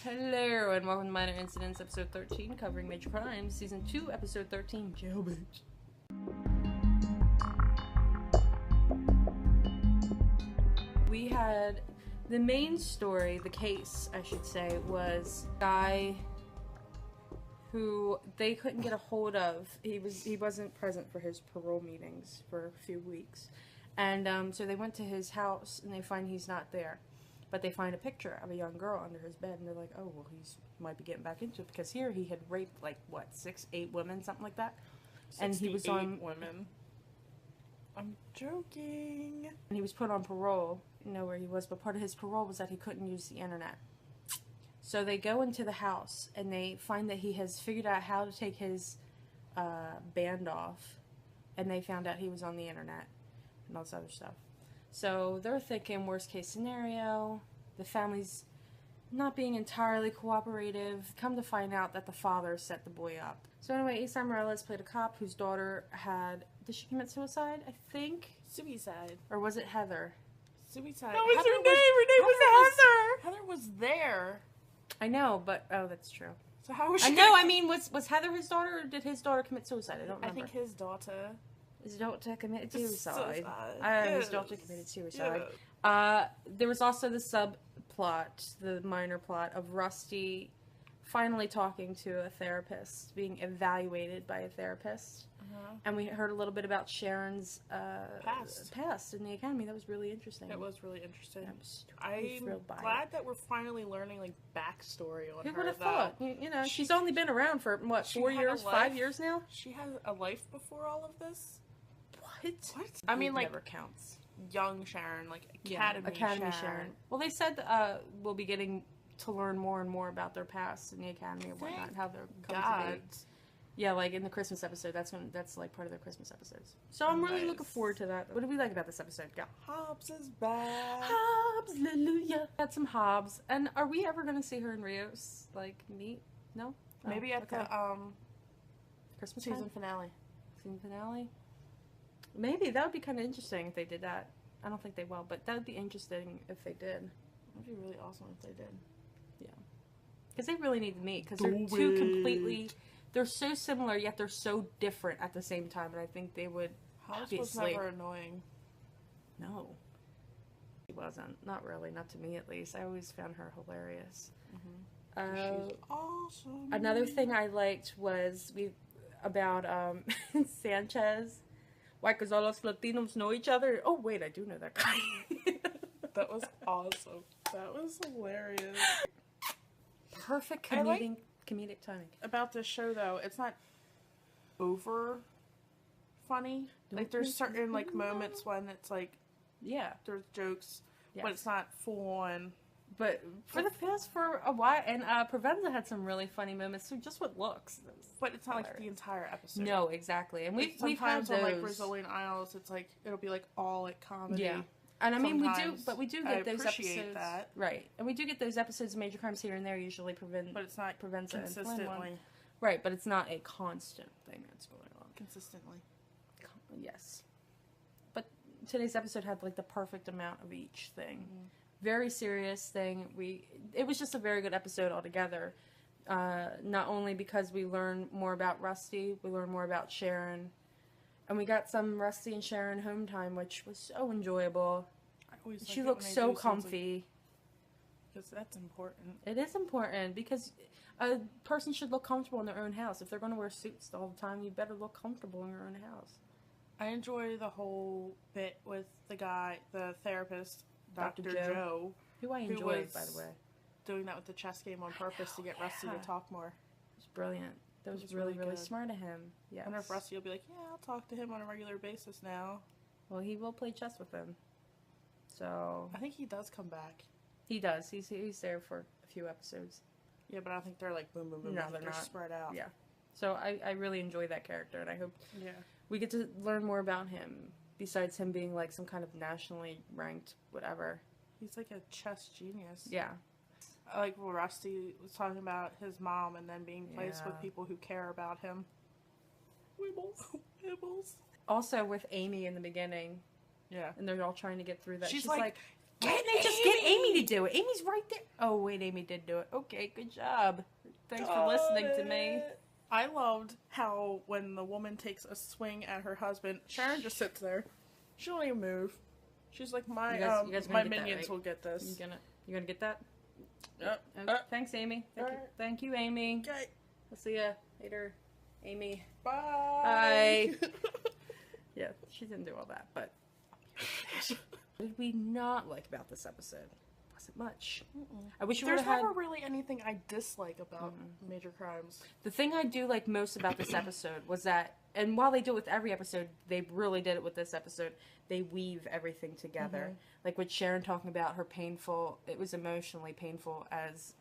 Hello, and welcome to Minor Incidents, episode 13, covering major crimes, season 2, episode 13, Jailbait. We had the main story, the case, I should say, was a guy who they couldn't get a hold of. He wasn't present for his parole meetings for a few weeks, and so they went to his house and they find he's not there. But they find a picture of a young girl under his bed, and they're like, oh, well, he might be getting back into it, because here he had raped, like, what, 6, 8 women, something like that? And he was on... women. I'm joking. And he was put on parole, you know where he was, but part of his parole was that he couldn't use the internet. So they go into the house, and they find that he has figured out how to take his band off, and they found out he was on the internet, and all this other stuff. So they're thinking worst case scenario, the family's not being entirely cooperative. Come to find out that the father set the boy up. So anyway, Asa Morales played a cop whose daughter had, did she commit suicide, I think? Suicide. Or was it Heather? Suicide. That was her name! Her name was Heather! Heather was there. I know, but, oh, that's true. So how was she? I know, I mean, was Heather his daughter, or did his daughter commit suicide? I don't remember. I think his daughter. His daughter committed suicide. Yes. His daughter committed suicide. Yeah. There was also the subplot, the minor plot, of Rusty finally talking to a therapist, being evaluated by a therapist. And we heard a little bit about Sharon's past in the academy. That was really interesting. It was really interesting. I'm glad that we're finally learning, like, backstory on her. Who would have thought? You know, she's only been around for, what, 4 years, 5 years now? She had a life before all of this? What? I mean, like, never counts. Young Sharon, like, Academy Sharon. Well, they said we'll be getting to learn more and more about their past in the Academy and whatnot, how they're coming to be. Yeah, like in the Christmas episode, that's like part of their Christmas episodes. So I'm really looking forward to that. What do we like about this episode? Go. Hobbs is back. Hobbs, hallelujah. Had some Hobbs. And are we ever going to see her and Rios, like, meet? No? Maybe at the Christmas season finale. Season finale? Maybe. That would be kind of interesting if they did that. I don't think they will, but that would be interesting if they did. That would be really awesome if they did. Yeah. Because they really need to meet, because they're two completely... They're so similar, yet they're so different at the same time, and I think they would Hobbs was never annoying. No. She wasn't. Not really. Not to me, at least. I always found her hilarious. She's awesome. Another thing I liked was about Sanchez. Why? Because all us Latinos know each other? Oh, wait, I do know that guy. That was awesome. That was hilarious. Perfect comedic timing. About this show, though, it's not over funny. Like, there's certain, like, moments when it's, like, yeah, there's jokes, but it's not full on. But for a while, and Provenza had some really funny moments, so just with looks. But it's not like the entire episode. No, exactly. And we've had those. On, like, Brazilian Isles, it's like, it'll be, like, all, like, comedy. Yeah. And I mean, we do get those episodes. That. Right. And we do get those episodes of Major Crimes here and there, usually but it's not consistently. Right, but it's not a constant thing that's going on. Consistently. Yes. But today's episode had, like, the perfect amount of each thing. Very serious thing. It was just a very good episode altogether. Not only because we learned more about Rusty, we learned more about Sharon. And we got some Rusty and Sharon home time, which was so enjoyable. She looked so comfy. Because that's important. It is important, because a person should look comfortable in their own house. If they're going to wear suits all the time, you better look comfortable in your own house. I enjoy the whole bit with the therapist, Dr. Joe. Who I enjoyed, by the way. Doing that with the chess game on purpose to get Rusty to talk more. It was brilliant. That was really, really smart of him. Yes. I wonder if Rusty will be like, yeah, I'll talk to him on a regular basis now. Well, he will play chess with him. So... I think he does come back. He does. He's there for a few episodes. Yeah, but I don't think they're like boom, boom, boom. No, they're not spread out. Yeah. So I really enjoy that character, and I hope we get to learn more about him, besides him being like some kind of nationally ranked whatever. He's like a chess genius. Yeah. Like Rusty was talking about his mom and then being placed with people who care about him. Wibbles. Also with Amy in the beginning. Yeah. And they're all trying to get through that. She's like Why didn't they just get Amy to do it? Amy's right there. Oh, wait, Amy did do it. Okay, good job. Thanks for listening to me. I loved how when the woman takes a swing at her husband, Sharon just sits there. She don't even move. She's like, my you guys my get that, minions right? will get this. You gonna get that? Yep. Thanks, Amy. Thank you, Amy. Okay. I'll see ya later, Amy. Bye. Bye. Yeah, she didn't do all that, but what did we not like about this episode? Wasn't much. I wish There's had. never really anything I dislike about Major Crimes. The thing I do like most about this episode was that, and while they do it with every episode, they really did it with this episode. They weave everything together. Like with Sharon talking about her painful, it was emotionally painful as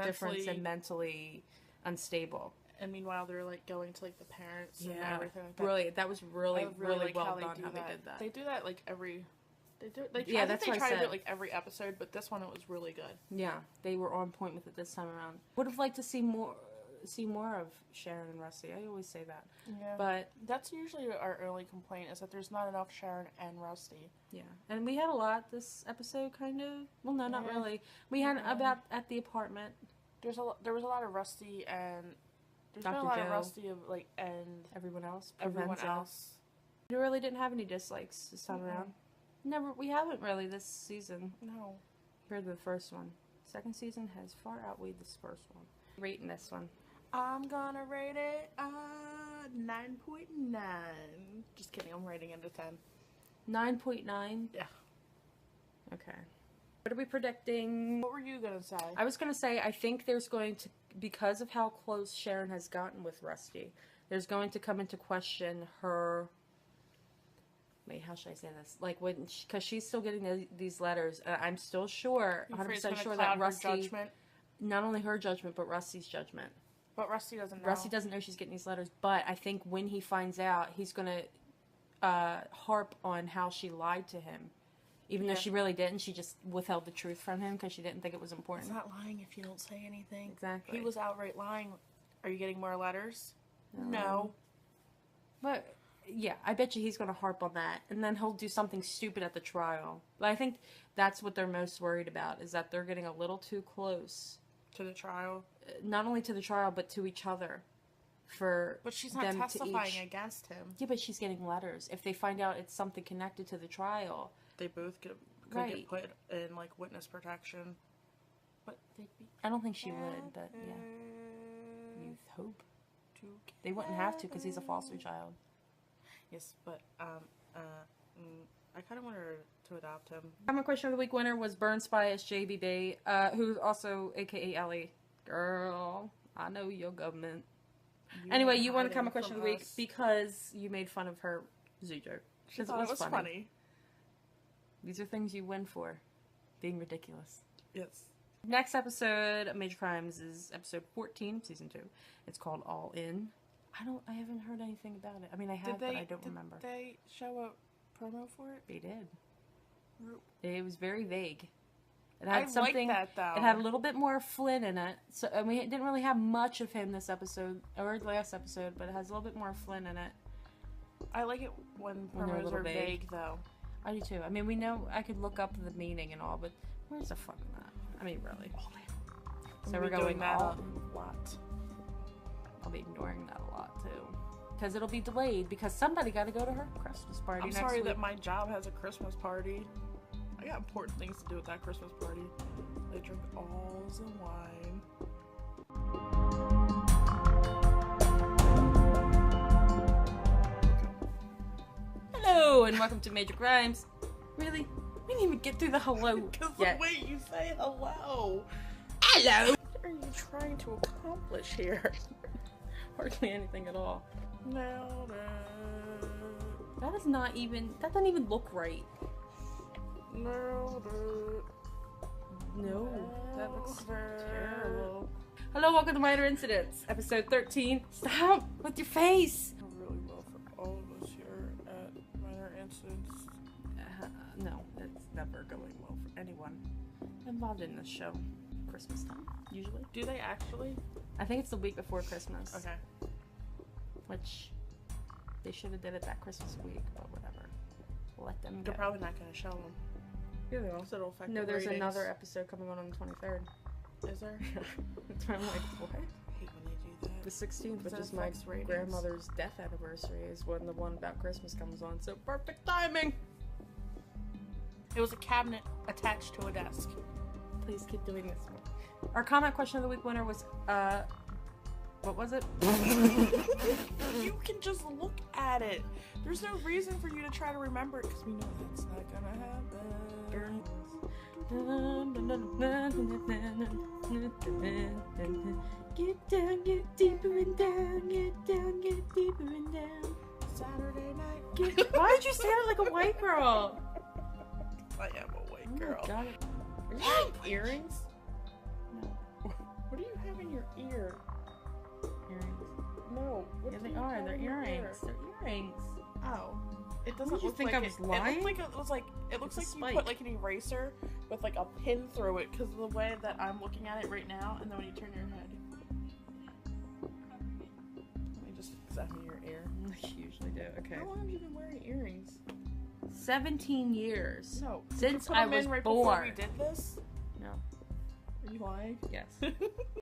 difference and mentally unstable. And meanwhile, they're like going to like the parents and everything like that. Brilliant. That was really like well how done they how they did that. They do that like every. They do. They try, Yeah, I that's think they what I try to do said. it like every episode, but this one it was really good. Yeah, they were on point with it this time around. Would have liked to see more of Sharon and Rusty. I always say that. Yeah. But that's usually our only complaint is that there's not enough Sharon and Rusty. yeah, and we had a lot this episode, kind of. Well, no, not really. We had about at the apartment. There was a lot of Rusty and there's been a Dr. lot Joe. of Rusty of like and Everyone else. everyone Provenza. else. We really didn't have any dislikes this time around. Never. We haven't really this season No. compared to the first one. Second season has far outweighed this first one. Rating this one. I'm gonna rate it 9.9. Just kidding. I'm rating it a 10. 9.9. Yeah. Okay. What are we predicting? What were you gonna say? I was going to say, I think there's going to, because of how close Sharon has gotten with Rusty, there's going to come into question her, wait, how should I say this? Like, when, because she's still getting these letters, I'm still sure, 100% sure that Rusty, not only her judgment, but Rusty's judgment. But Rusty doesn't know. Rusty doesn't know she's getting these letters, but I think when he finds out, he's going to harp on how she lied to him. Even though she really didn't, she just withheld the truth from him because she didn't think it was important. It's not lying if you don't say anything. Exactly. He was outright lying. Are you getting more letters? No. But, yeah, I bet you he's going to harp on that. And then he'll do something stupid at the trial. But I think that's what they're most worried about, is that they're getting a little too close. To the trial? Not only to the trial, but to each other. But she's not them testifying against him. Yeah, but she's getting letters. If they find out it's something connected to the trial... They both could get put in, like, witness protection. But they'd be... I don't think she would, but, yeah. You hope. They wouldn't have to, because he's a foster child. Yes, but, I kind of want her to adopt him. Common question of the week winner was Burn Spy as JBB, who's also AKA Ellie. Girl, I know your government. Anyway, you won the common question of the week because you made fun of her zoo joke. She thought it was funny. These are things you win for. Being ridiculous. Yes. Next episode of Major Crimes is episode 14 of season 2. It's called All In. I haven't heard anything about it. I mean, I have, but I don't remember. Did they show a promo for it? They did. It was very vague. It I had something. Like that, though. It had a little bit more Flynn in it. So, and we didn't really have much of him this episode or last episode, but it has a little bit more Flynn in it. I like it when promos are vague, though. I do too. I mean, we know I could look up the meaning and all, but where's the fun in that? I mean, really. So we're going that all a lot. I'll be ignoring that a lot too, because it'll be delayed because somebody got to go to her Christmas party. I'm next sorry week. that my job has a Christmas party. I got important things to do at that Christmas party. They drink all the wine. Hello and welcome to Major Crimes. Really? We didn't even get through the hello Because yet. the way you say hello. Hello. What are you trying to accomplish here? Hardly anything at all. No. That is not even. That doesn't even look right. No, that looks terrible. Hello, welcome to Minor Incidents, episode 13. Stop with your face. Really well for all of us here at Minor Incidents. No, it's never going well for anyone involved in this show. Christmas time, usually. Do they actually? I think it's the week before Christmas. Okay. Which they should have did it that Christmas week, but whatever. Let them go. They're probably not going to show them. Yeah, they will. So it'll affect No, the there's ratings. another episode coming on the 23rd. Is there? That's why I'm like, what? I hate when they do that. The 16th, which That is my affects ratings. grandmother's death anniversary, is when the one about Christmas comes on. So perfect timing. It was a cabinet attached to a desk. Please keep doing this one. Our comment question of the week winner was, what was it? You can just look at it. There's no reason for you to try to remember it because we know that's not gonna happen. Get down, get deeper and down, get down, get deeper and down. Saturday night. Why did you say it like a white girl? I am a white Oh girl. my God. Are you wearing earrings? No. What do you have in your ear? Earrings. No. What Yeah, do they you are. have They're in your ear? earrings. They're earrings. Oh. It doesn't What, you look think like I was it. lying? It looks like it looks It's a like you spike. put like an eraser with like a pin through it because the way that I'm looking at it right now, and then when you turn your head, let me just examine your ear. I usually do. Okay. How long have you been wearing earrings? 17 years. No. Since Put I them was in right born. before we did this. No. Are you lying? Yes.